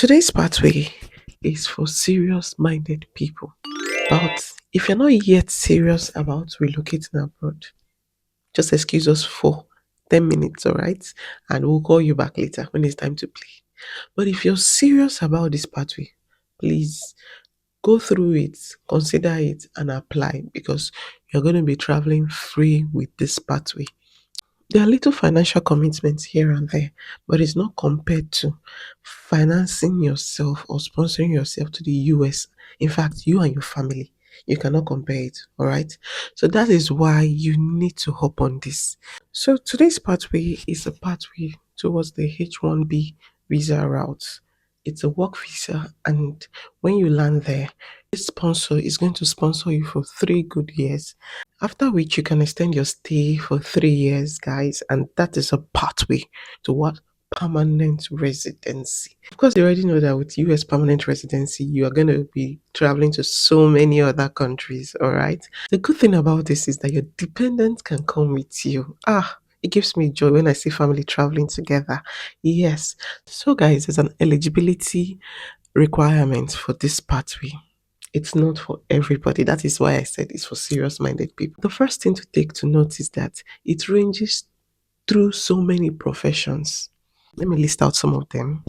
Today's pathway is for serious minded people. But if you're not yet serious about relocating abroad, just excuse us for 10 minutes, all right? And we'll call you back later when it's time to play. But if you're serious about this pathway, please go through it, consider it, and apply because you're going to be traveling free with this pathway. There are little financial commitments here and there, but it's not compared to financing yourself or sponsoring yourself to the US. In fact, you and your family, you cannot compare it. All right. So that is why you need to hop on this. So today's pathway is a pathway towards the H1B visa route. It's a work visa, and when you land there, this sponsor is going to sponsor you for 3 good years, after which you can extend your stay for 3 years, guys, and that is a pathway to what? Permanent residency. Of course, you already know that with US permanent residency, you are going to be traveling to so many other countries, all right? The good thing about this is that your dependents can come with you. It gives me joy when I see family traveling together. Yes. So, guys, there's an eligibility requirement for this pathway. It's not for everybody. That is why I said it's for serious minded people. The first thing to take to note is that it ranges through so many professions. Let me list out some of them.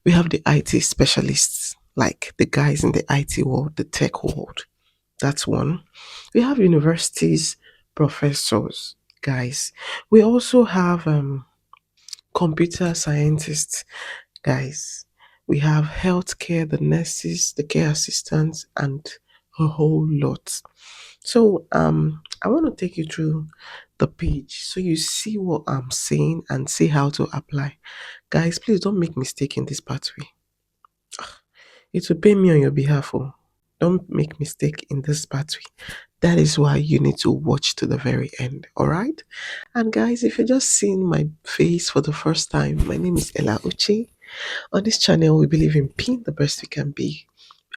We have the IT specialists, like the guys in the IT world, the tech world. That's one. We have universities, professors, guys. We also have computer scientists, guys. We have healthcare, the nurses, the care assistants, and a whole lot. So I want to take you through the page so you see what I'm saying and see how to apply. Guys, please don't make mistake in this pathway. It will pay me on your behalf. Oh. Don't make mistake in this pathway. That is why you need to watch to the very end. All right. And guys, if you're just seeing my face for the first time, my name is ellauche. On this channel, we believe in being the best we can be.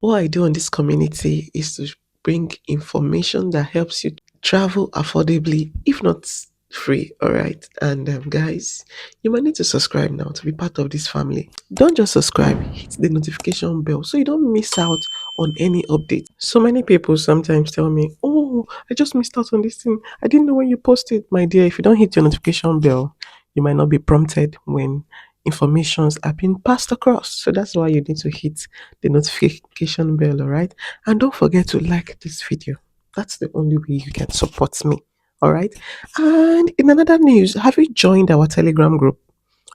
What I do on this community is to bring information that helps you travel affordably, if not free. All right. And guys, you might need to subscribe now to be part of this family. Don't just subscribe, hit the notification bell so you don't miss out on any update. So many people sometimes tell me, "Oh, I just missed out on this thing. I didn't know when you posted." My dear, if you don't hit your notification bell, you might not be prompted when informations are being passed across. So that's why you need to hit the notification bell, all right? And don't forget to like this video. That's the only way you can support me. All right. And in another news, have you joined our Telegram group?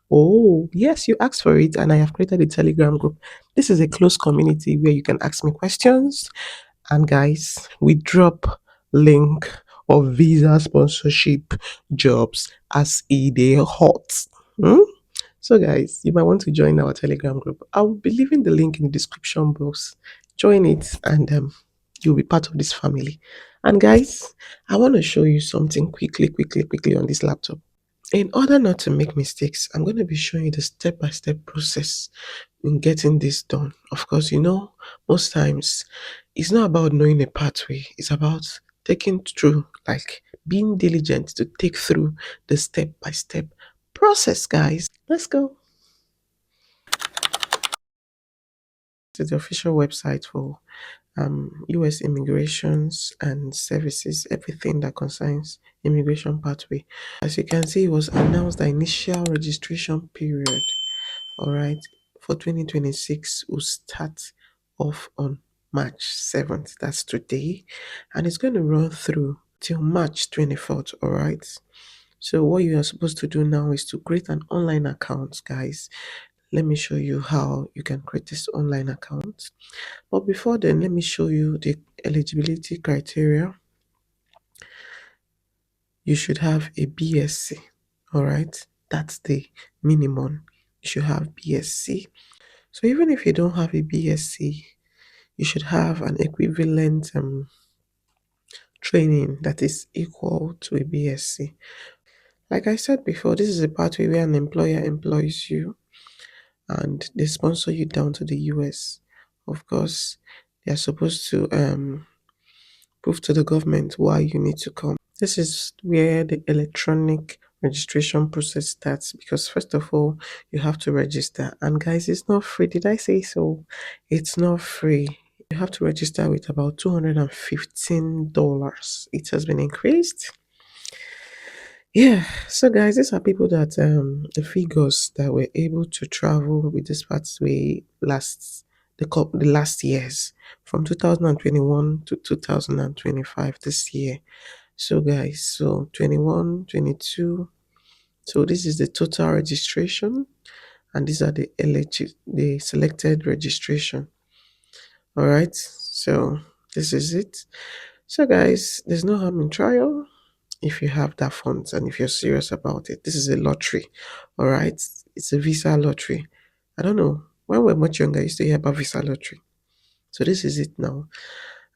Oh, yes, you asked for it, and I have created a Telegram group. This is a close community where you can ask me questions. And guys, we drop link of visa sponsorship jobs as they hot. Hmm? So, guys, you might want to join our Telegram group. I'll be leaving the link in the description box. Join it, and you'll be part of this family. And, guys, I want to show you something quickly on this laptop. In order not to make mistakes, I'm going to be showing you the step by step process in getting this done. Of course, most times it's not about knowing a pathway, it's about taking through, like being diligent to take through the step by step process, guys. Let's go to the official website for US immigrations and services, everything that concerns immigration pathway. As you can see, it was announced the initial registration period, all right, for 2026 will start off on March 7th. That's today. And it's going to run through till March 24th, all right? So what you are supposed to do now is to create an online account, guys. Let me show you how you can create this online account. But before then, let me show you the eligibility criteria. You should have a BSc, all right? That's the minimum. You should have BSc. So even if you don't have a BSc, you should have an equivalent training that is equal to a BSc. Like I said before, this is a pathway where an employer employs you and they sponsor you down to the US. Of course, they are supposed to prove to the government why you need to come. This is where the electronic registration process starts, because first of all you have to register, and guys, it's not free. Did I say so? It's not free. You have to register with about $215. It has been increased. Yeah, so guys, these are people that the figures that were able to travel with this pathway last the last years, from 2021 to 2025, this year. So guys, so 21, 22. So this is the total registration, and these are the selected registration. All right. So this is it. So guys, there's no harm in trial if you have that funds and if you're serious about it. This is a lottery. All right. It's a visa lottery. I don't know. When we were much younger, I used to hear about visa lottery. So this is it now.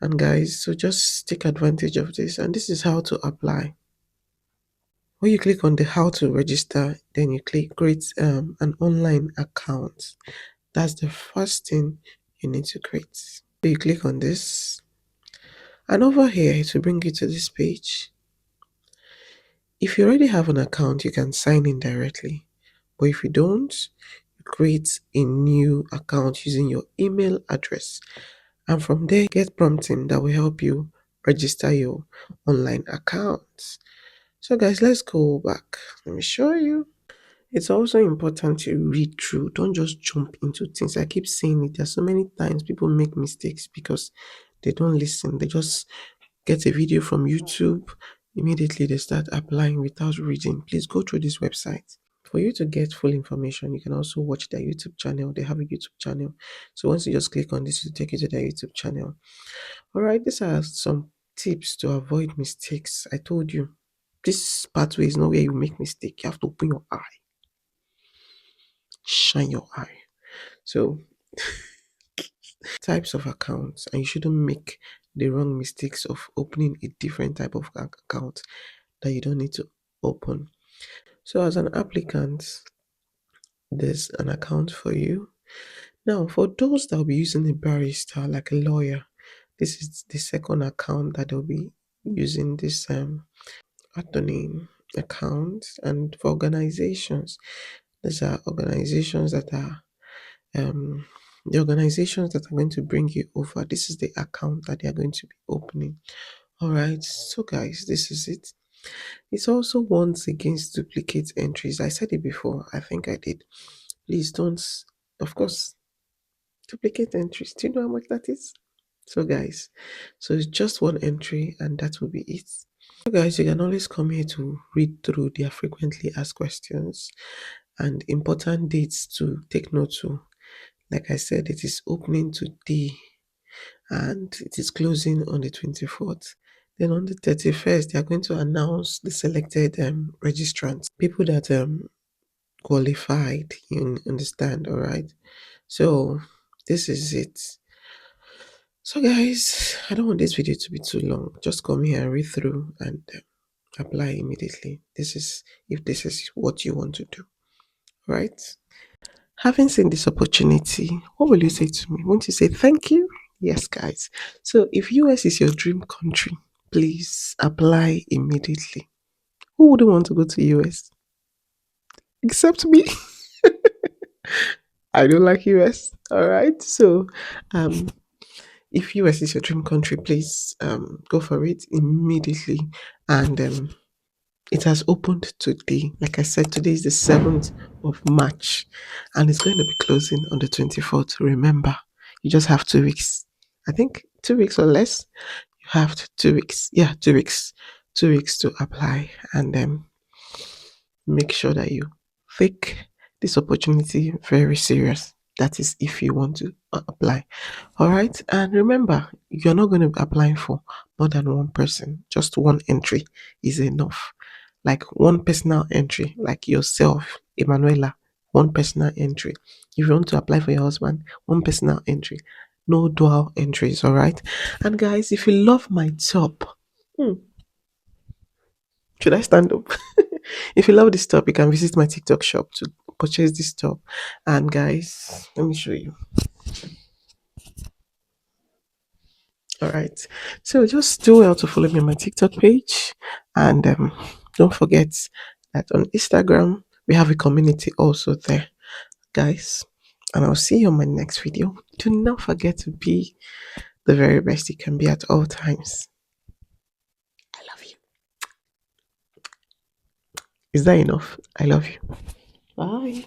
And guys, so just take advantage of this. And this is how to apply. When you click on the how to register, then you click create an online account. That's the first thing you need to create. So you click on this, and over here it will bring you to this page. If you already have an account, you can sign in directly. But if you don't, you create a new account using your email address. And from there, get prompting that will help you register your online account. So guys, let's go back. Let me show you. It's also important to read through. Don't just jump into things. I keep saying it. There's so many times people make mistakes because they don't listen. They just get a video from YouTube. Immediately they start applying without reading. Please go through this website. For you to get full information, you can also watch their YouTube channel. They have a YouTube channel. So once you just click on this, it'll take you to their YouTube channel. All right, these are some tips to avoid mistakes. I told you, this pathway is not where you make mistake. You have to open your eye, shine your eye. So types of accounts, and you shouldn't make the wrong mistakes of opening a different type of account that you don't need to open. So as an applicant, there's an account for you. Now, for those that will be using a barrister, like a lawyer, this is the second account that they'll be using this attorney account. And for organizations, these are organizations that are um the organizations that are going to bring you over. This is the account that they are going to be opening. All right, so guys, this is it. It also warns against duplicate entries. I said it before, I think I did. Please don't, of course, duplicate entries. Do you know how much that is? So guys, so it's just one entry and that will be it. So guys, you can always come here to read through their frequently asked questions and important dates to take note to. Like I said, it is opening today and it is closing on the 24th. Then on the 31st, they are going to announce the selected registrants, people that qualified. You understand, all right? So this is it. So guys, I don't want this video to be too long. Just come here and read through and apply immediately. This is if this is what you want to do, right? Having seen this opportunity, what will you say to me? Won't you say thank you? Yes, guys. So if US is your dream country, please apply immediately. Who wouldn't want to go to US? Except me. I don't like US. All right. So um if US is your dream country, please go for it immediately. And it has opened today. Like I said, today is the 7th of March and it's going to be closing on the 24th. Remember, you just have 2 weeks. I think 2 weeks or less. You have 2 weeks. Yeah, 2 weeks. 2 weeks to apply and make sure that you take this opportunity very serious. That is if you want to apply. All right. And remember, you're not going to be applying for more than one person. Just one entry is enough. Like one personal entry, like yourself, Emanuela, one personal entry. If you want to apply for your husband, one personal entry. No dual entries. All right. And guys, if you love my top, hmm, should I stand up? If you love this top, you can visit my TikTok shop to purchase this top. And guys, let me show you. All right. So just do well to follow me on my TikTok page. And don't forget that on Instagram we have a community also there, guys. And I'll see you on my next video. Do not forget to be the very best you can be at all times. I love you. Is that enough? I love you. Bye.